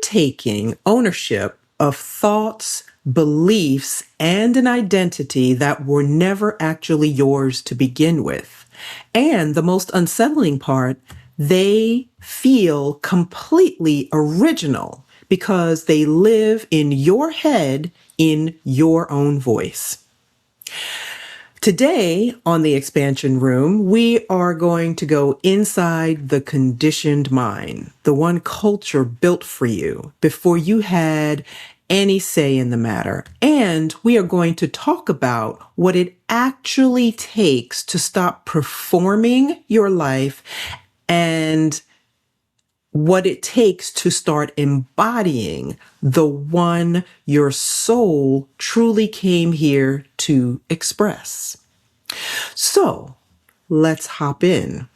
taking ownership of thoughts, beliefs, and an identity that were never actually yours to begin with. And the most unsettling part, they feel completely original because they live in your head in your own voice. Today on the Expansion Room, we are going to go inside the conditioned mind, the one culture built for you before you had any say in the matter. And we are going to talk about what it actually takes to stop performing your life and what it takes to start embodying the one your soul truly came here to express. So let's hop in.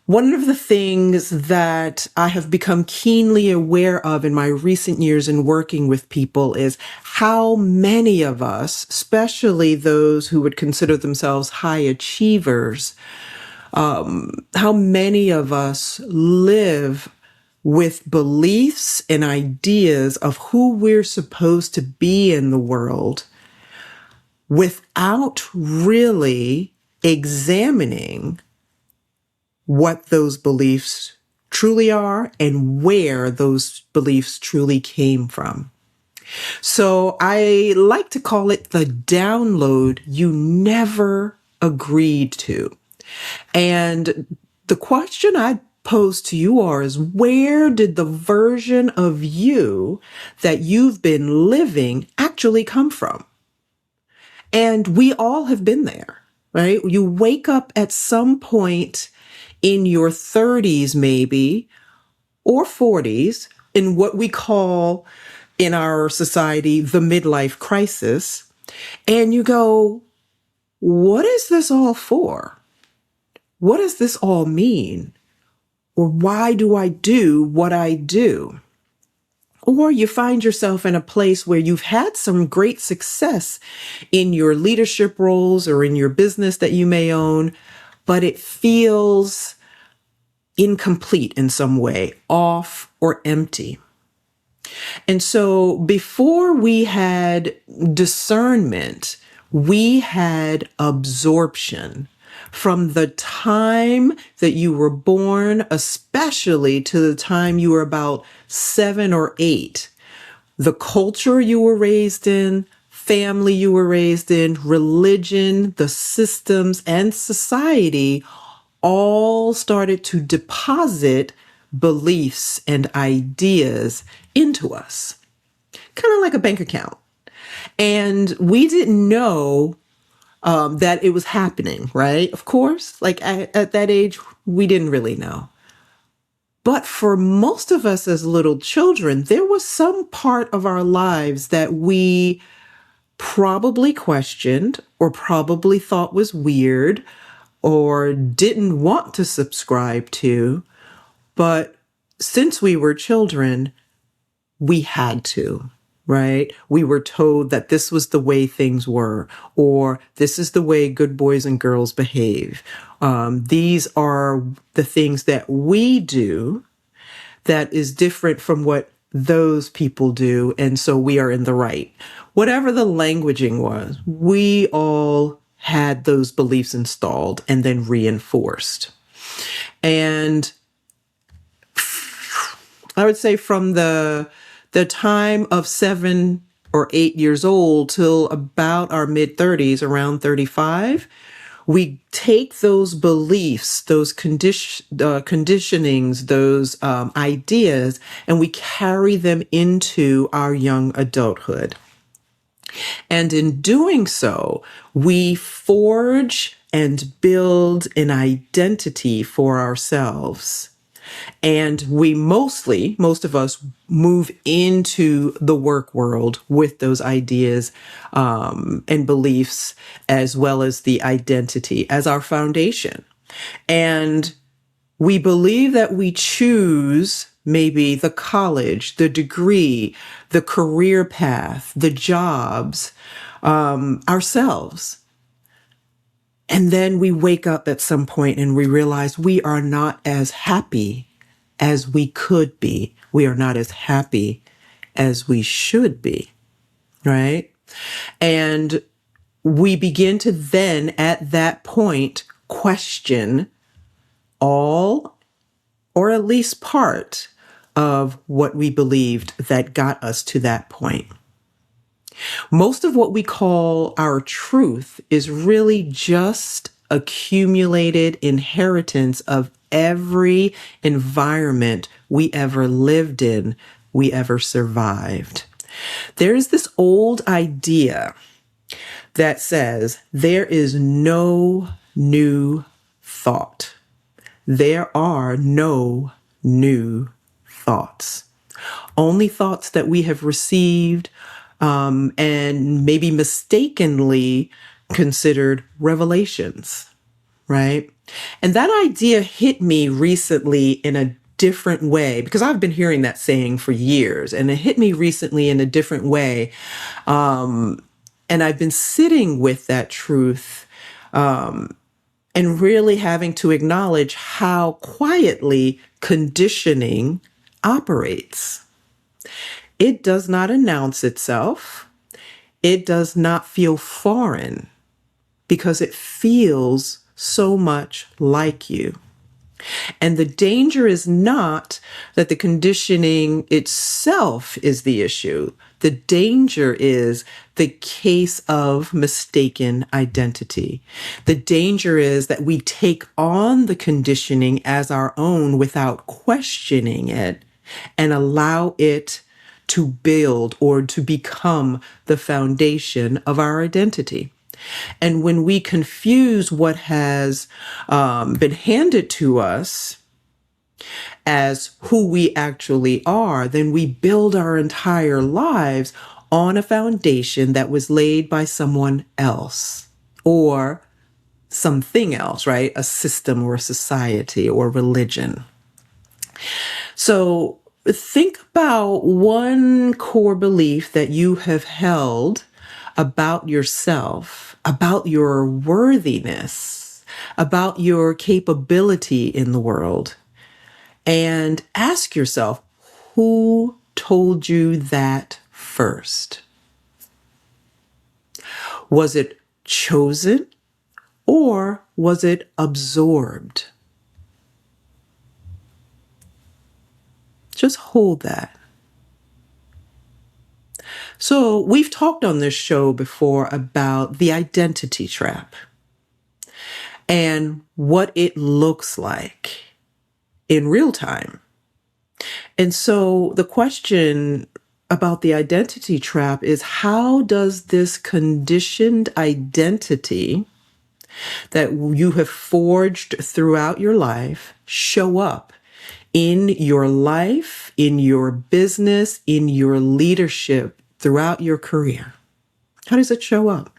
One of the things that I have become keenly aware of in my recent years in working with people is how many of us, especially those who would consider themselves high achievers, how many of us live with beliefs and ideas of who we're supposed to be in the world without really examining what those beliefs truly are and where those beliefs truly came from. So I like to call it the download you never agreed to. And the question I pose to you is, where did the version of you that you've been living actually come from? And we all have been there, right? You wake up at some point in your 30s, maybe, or 40s, in what we call in our society the midlife crisis. And you go, what is this all for? What does this all mean? Or why do I do what I do? Or you find yourself in a place where you've had some great success in your leadership roles or in your business that you may own, but it feels incomplete in some way, off or empty. And so before we had discernment, we had absorption. From the time that you were born, especially to the time you were about 7 or 8, the culture you were raised in, family you were raised in, religion, the systems, and society all started to deposit beliefs and ideas into us, kind of like a bank account. And we didn't know that it was happening, right? Of course, like at that age, we didn't really know. But for most of us as little children, there was some part of our lives that we probably questioned or probably thought was weird or didn't want to subscribe to. But since we were children, we had to. Right? We were told that this was the way things were, or this is the way good boys and girls behave. These are the things that we do that is different from what those people do. And so we are in the right. Whatever the languaging was, we all had those beliefs installed and then reinforced. And I would say from the time of 7 or 8 years old till about our mid-30s, around 35, we take those beliefs, those conditionings, those ideas, and we carry them into our young adulthood. And in doing so, we forge and build an identity for ourselves. And we most of us move into the work world with those ideas and beliefs, as well as the identity as our foundation. And we believe that we choose maybe the college, the degree, the career path, the jobs, ourselves. And then we wake up at some point and we realize we are not as happy as we could be We are not as happy as we should be, right? And we begin to then, at that point, question all or at least part of what we believed that got us to that point. Most of what we call our truth is really just accumulated inheritance of every environment we ever lived in, we ever survived. There's this old idea that says there is no new thought. There are no new thoughts. Only thoughts that we have received and maybe mistakenly considered revelations, right? And that idea hit me recently in a different way, because I've been hearing that saying for years, and it hit me recently in a different way. And I've been sitting with that truth and really having to acknowledge how quietly conditioning operates. It does not announce itself. It does not feel foreign because it feels so much like you. And the danger is not that the conditioning itself is the issue. The danger is the case of mistaken identity. The danger is that we take on the conditioning as our own without questioning it and allow it to build or to become the foundation of our identity. And when we confuse what has been handed to us as who we actually are, then we build our entire lives on a foundation that was laid by someone else or something else, right? A system or a society or religion. So think about one core belief that you have held about yourself, about your worthiness, about your capability in the world, and ask yourself, who told you that first? Was it chosen or was it absorbed? Just hold that. So we've talked on this show before about the identity trap and what it looks like in real time. And so the question about the identity trap is, how does this conditioned identity that you have forged throughout your life show up in your life, in your business, in your leadership throughout your career? How does it show up?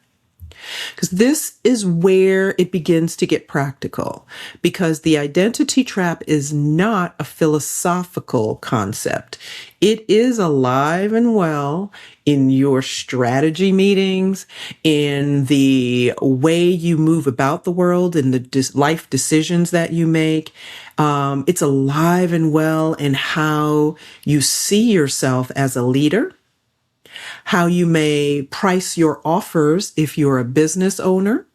Because this is where it begins to get practical, because the identity trap is not a philosophical concept. It is alive and well in your strategy meetings, in the way you move about the world, in the life decisions that you make. It's alive and well in how you see yourself as a leader, how you may price your offers if you're a business owner,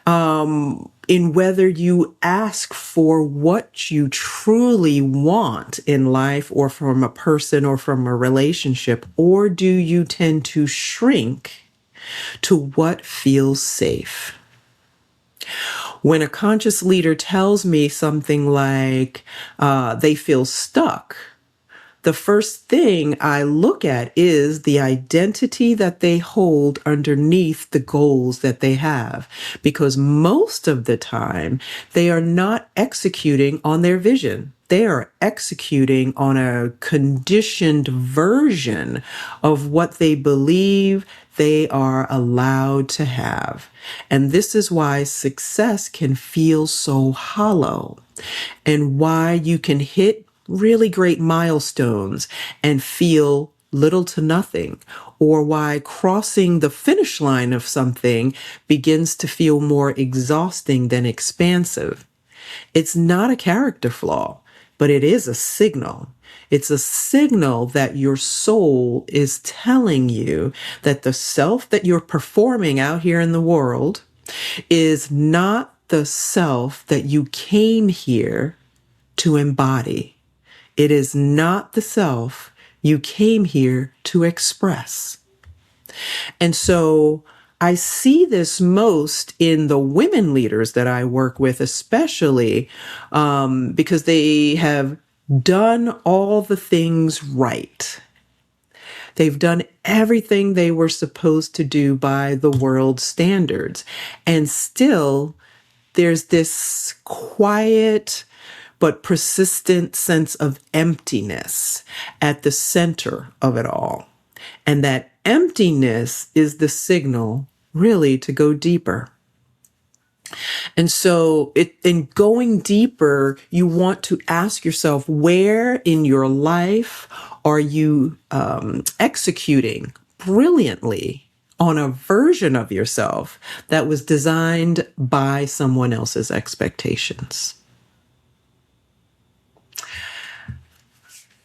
in whether you ask for what you truly want in life or from a person or from a relationship, or do you tend to shrink to what feels safe? When a conscious leader tells me something like they feel stuck, the first thing I look at is the identity that they hold underneath the goals that they have, because most of the time they are not executing on their vision. They are executing on a conditioned version of what they believe they are allowed to have. And this is why success can feel so hollow, and why you can hit really great milestones and feel little to nothing, or why crossing the finish line of something begins to feel more exhausting than expansive. It's not a character flaw, but it is a signal. It's a signal that your soul is telling you that the self that you're performing out here in the world is not the self that you came here to embody. It is not the self you came here to express. And so I see this most in the women leaders that I work with, especially because they have done all the things right. They've done everything they were supposed to do by the world standards. And still, there's this quiet but persistent sense of emptiness at the center of it all. And that emptiness is the signal really to go deeper. And so in going deeper, you want to ask yourself, where in your life are you executing brilliantly on a version of yourself that was designed by someone else's expectations?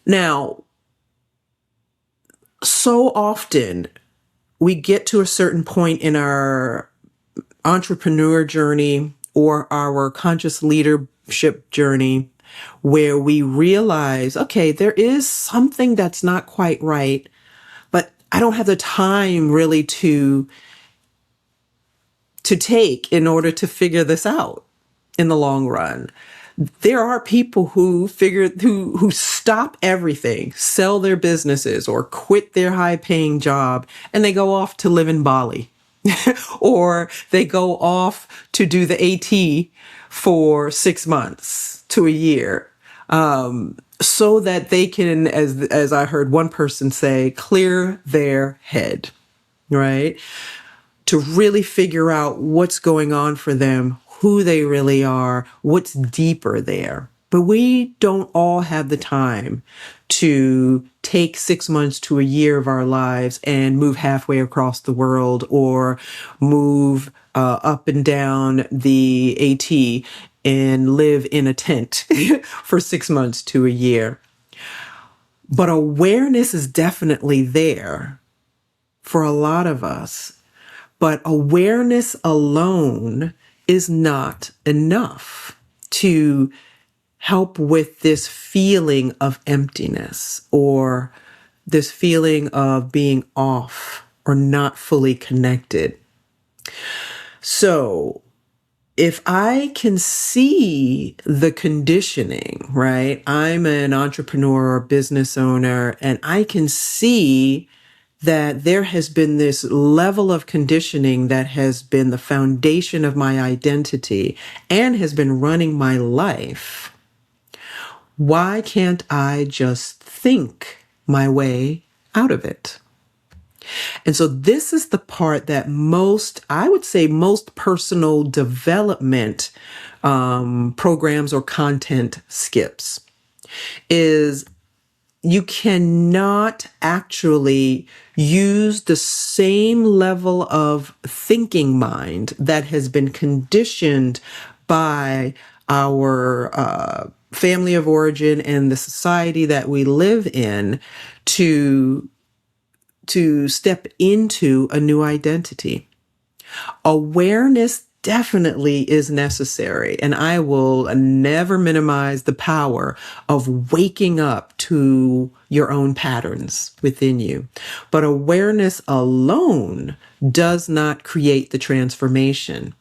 Now, so often we get to a certain point in our entrepreneur journey or our conscious leadership journey where we realize, okay, there is something that's not quite right, but I don't have the time really to take in order to figure this out in the long run. There are people who stop everything, sell their businesses or quit their high paying job, and they go off to live in Bali or they go off to do the AT for 6 months to a year. So that they can, as I heard one person say, clear their head, right? To really figure out what's going on for them, who they really are, what's deeper there. But we don't all have the time to take 6 months to a year of our lives and move halfway across the world or move up and down the AT and live in a tent for 6 months to a year. But awareness is definitely there for a lot of us. But awareness alone is not enough to help with this feeling of emptiness or this feeling of being off or not fully connected. So if I can see the conditioning, right? I'm an entrepreneur or business owner, and I can see that there has been this level of conditioning that has been the foundation of my identity and has been running my life. Why can't I just think my way out of it? And so this is the part that I would say most personal development programs or content skips, is you cannot actually use the same level of thinking mind that has been conditioned by our family of origin and the society that we live in to step into a new identity. Awareness definitely is necessary, and I will never minimize the power of waking up to your own patterns within you. But awareness alone does not create the transformation.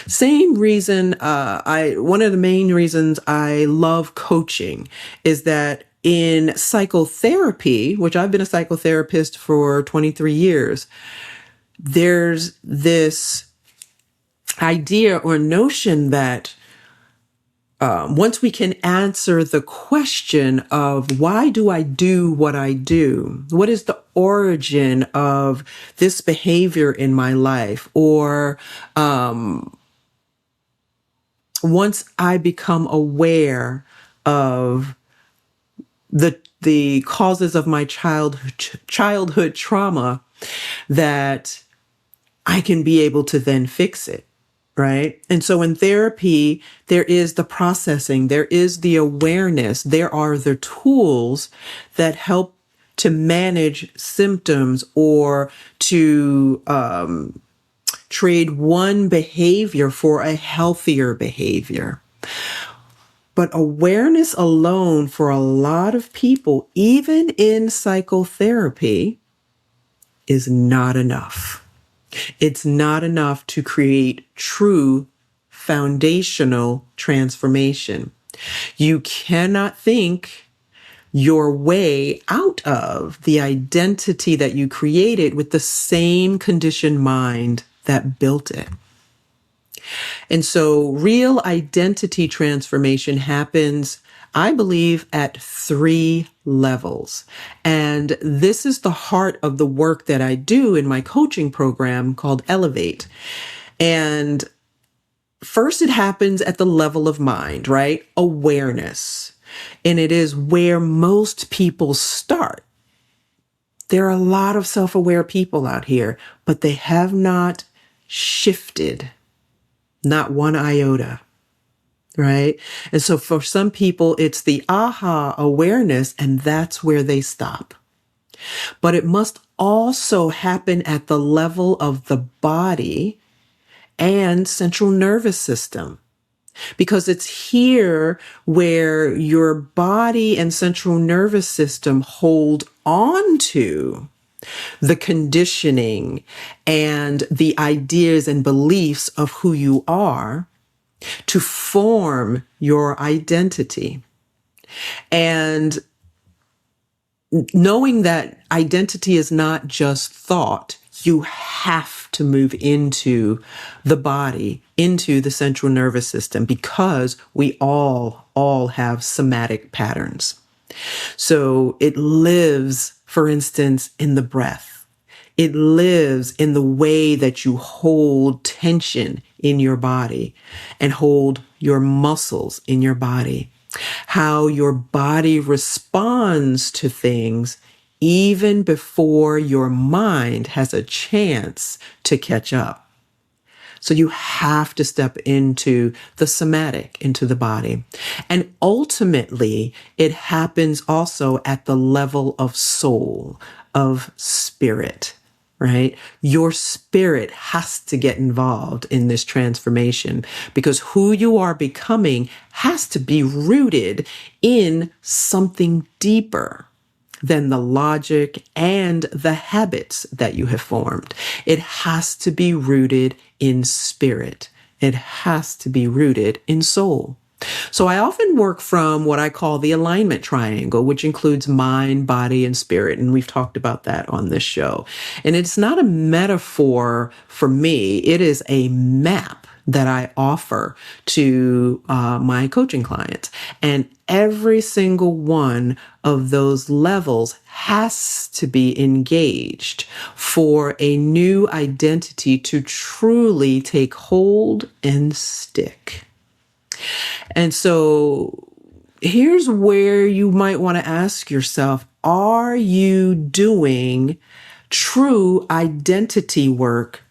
Same reason, one of the main reasons I love coaching is that in psychotherapy, which I've been a psychotherapist for 23 years, there's this idea or notion that once we can answer the question of why do I do what I do? What is the origin of this behavior in my life? Or once I become aware of the causes of my childhood trauma, that I can be able to then fix it. right? And so in therapy, there is the processing, there is the awareness, there are the tools that help to manage symptoms or to trade one behavior for a healthier behavior. But awareness alone for a lot of people, even in psychotherapy, is not enough. It's not enough to create true foundational transformation. You cannot think your way out of the identity that you created with the same conditioned mind that built it. And so real identity transformation happens, I believe, at 3 levels. And this is the heart of the work that I do in my coaching program called Elevate. And first, it happens at the level of mind, right? Awareness. And it is where most people start. There are a lot of self-aware people out here, but they have not shifted, not one iota, right? And so for some people, it's the aha awareness, and that's where they stop. But it must also happen at the level of the body and central nervous system, because it's here where your body and central nervous system hold on to the conditioning and the ideas and beliefs of who you are to form your identity. And knowing that identity is not just thought, you have to move into the body, into the central nervous system, because we all have somatic patterns. So it lives, for instance, in the breath. It lives in the way that you hold tension in your body and hold your muscles in your body. How your body responds to things even before your mind has a chance to catch up. So you have to step into the somatic, into the body. And ultimately, it happens also at the level of soul, of spirit, right? Your spirit has to get involved in this transformation, because who you are becoming has to be rooted in something deeper than the logic and the habits that you have formed. It has to be rooted in spirit. It has to be rooted in soul. So I often work from what I call the alignment triangle, which includes mind, body, and spirit. And we've talked about that on this show. And it's not a metaphor for me. It is a map that I offer to my coaching clients. And every single one of those levels has to be engaged for a new identity to truly take hold and stick. And so here's where you might want to ask yourself, are you doing true identity work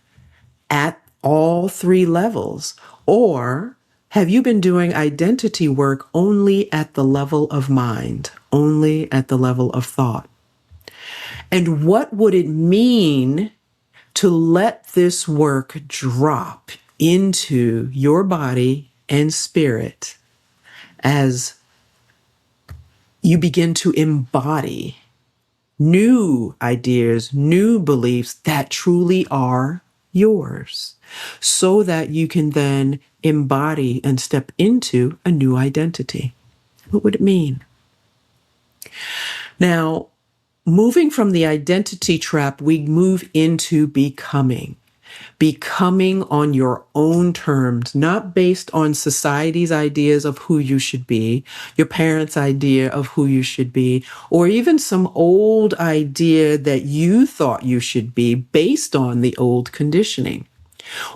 at all 3 levels? Or have you been doing identity work only at the level of mind, only at the level of thought? And what would it mean to let this work drop into your body and spirit as you begin to embody new ideas, new beliefs that truly are yours, so that you can then embody and step into a new identity? What would it mean? Now, moving from the identity trap, we move into becoming. Becoming on your own terms, not based on society's ideas of who you should be, your parents' idea of who you should be, or even some old idea that you thought you should be based on the old conditioning.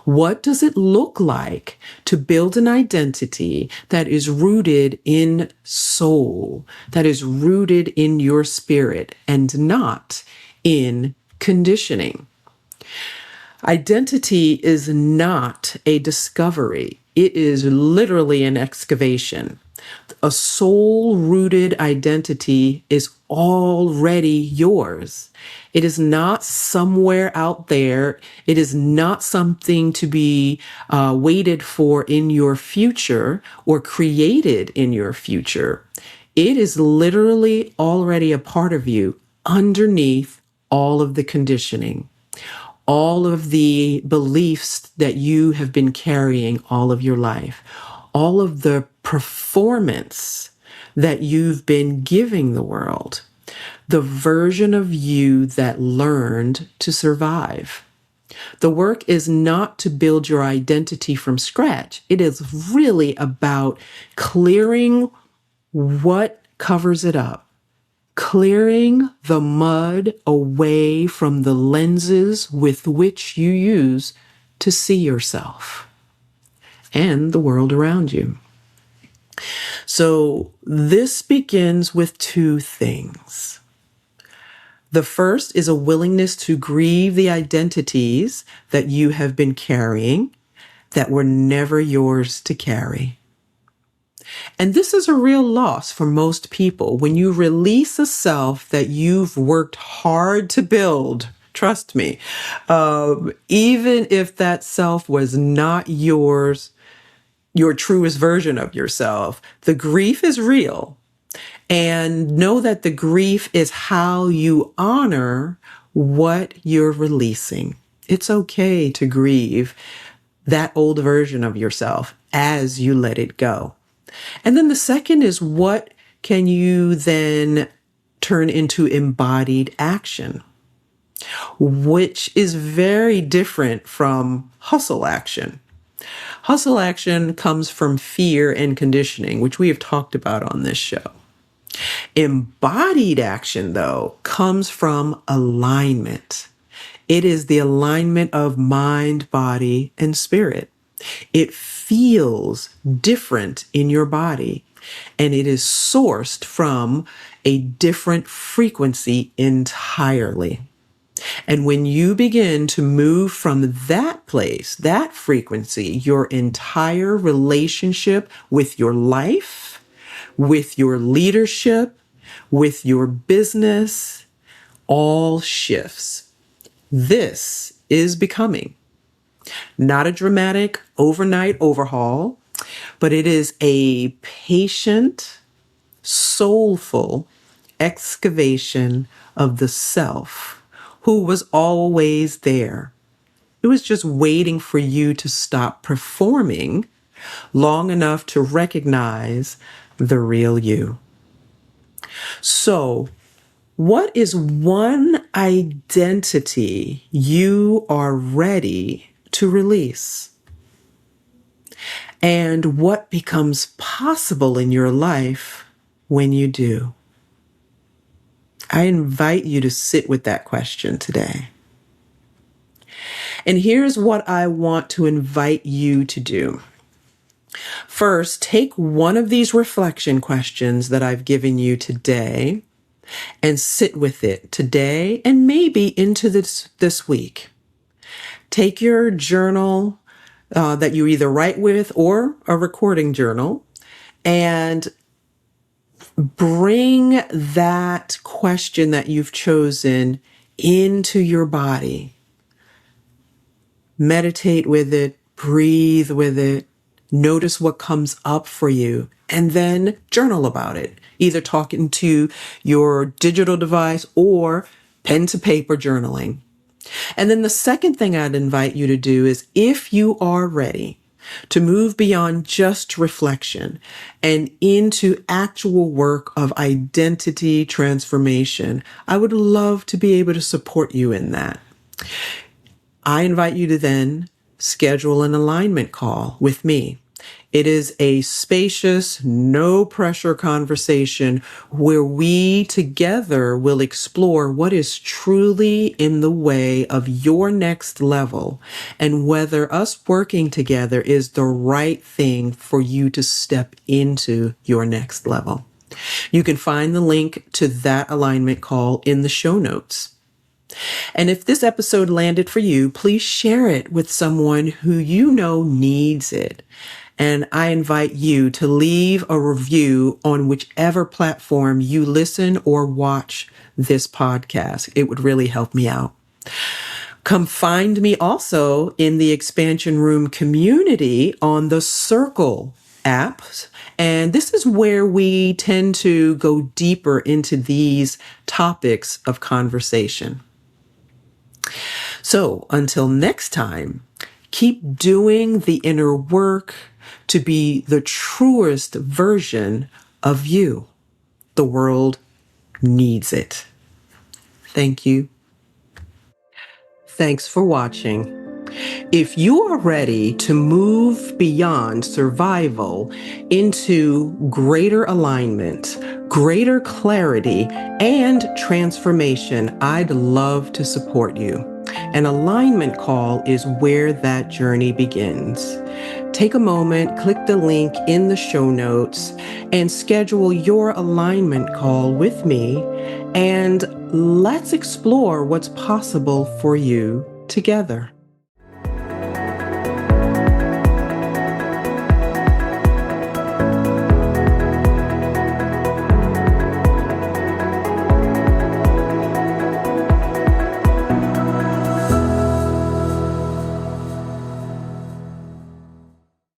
What does it look like to build an identity that is rooted in soul, that is rooted in your spirit, and not in conditioning? Identity is not a discovery. It is literally an excavation. A soul-rooted identity is already yours. It is not somewhere out there. It is not something to be waited for in your future or created in your future. It is literally already a part of you underneath all of the conditioning, all of the beliefs that you have been carrying all of your life, all of the performance that you've been giving the world, the version of you that learned to survive. The work is not to build your identity from scratch. It is really about clearing what covers it up, clearing the mud away from the lenses with which you use to see yourself and the world around you. So this begins with two things. The first is a willingness to grieve the identities that you have been carrying that were never yours to carry. And this is a real loss for most people. When you release a self that you've worked hard to build, trust me, even if that self was not yours, your truest version of yourself, the grief is real. And know that the grief is how you honor what you're releasing. It's okay to grieve that old version of yourself as you let it go. And then the second is, what can you then turn into embodied action, which is very different from hustle action. Hustle action comes from fear and conditioning, which we have talked about on this show. Embodied action, though, comes from alignment. It is the alignment of mind, body, and spirit. It feels different in your body, and it is sourced from a different frequency entirely. And when you begin to move from that place, that frequency, your entire relationship with your life, with your leadership, with your business, all shifts. This is becoming. Not a dramatic overnight overhaul, but it is a patient, soulful excavation of the self who was always there. It was just waiting for you to stop performing long enough to recognize the real you. So, what is one identity you are ready to release? And what becomes possible in your life when you do? I invite you to sit with that question today. And here's what I want to invite you to do. First, take one of these reflection questions that I've given you today and sit with it today and maybe into this week. Take your journal that you either write with or a recording journal and bring that question that you've chosen into your body. Meditate with it, breathe with it, notice what comes up for you, and then journal about it, either talking to your digital device or pen to paper journaling. And then the second thing I'd invite you to do is, if you are ready to move beyond just reflection and into actual work of identity transformation, I would love to be able to support you in that. I invite you to then schedule an alignment call with me. It is a spacious, no pressure conversation where we together will explore what is truly in the way of your next level and whether us working together is the right thing for you to step into your next level. You can find the link to that alignment call in the show notes. And if this episode landed for you, please share it with someone who you know needs it. And I invite you to leave a review on whichever platform you listen or watch this podcast. It would really help me out. Come find me also in the Expansion Room community on the Circle app. And this is where we tend to go deeper into these topics of conversation. So until next time, keep doing the inner work to be the truest version of you. The world needs it. Thank you. Thanks for watching. If you are ready to move beyond survival into greater alignment, greater clarity, and transformation, I'd love to support you. An alignment call is where that journey begins. Take a moment, click the link in the show notes, and schedule your alignment call with me, and let's explore what's possible for you together.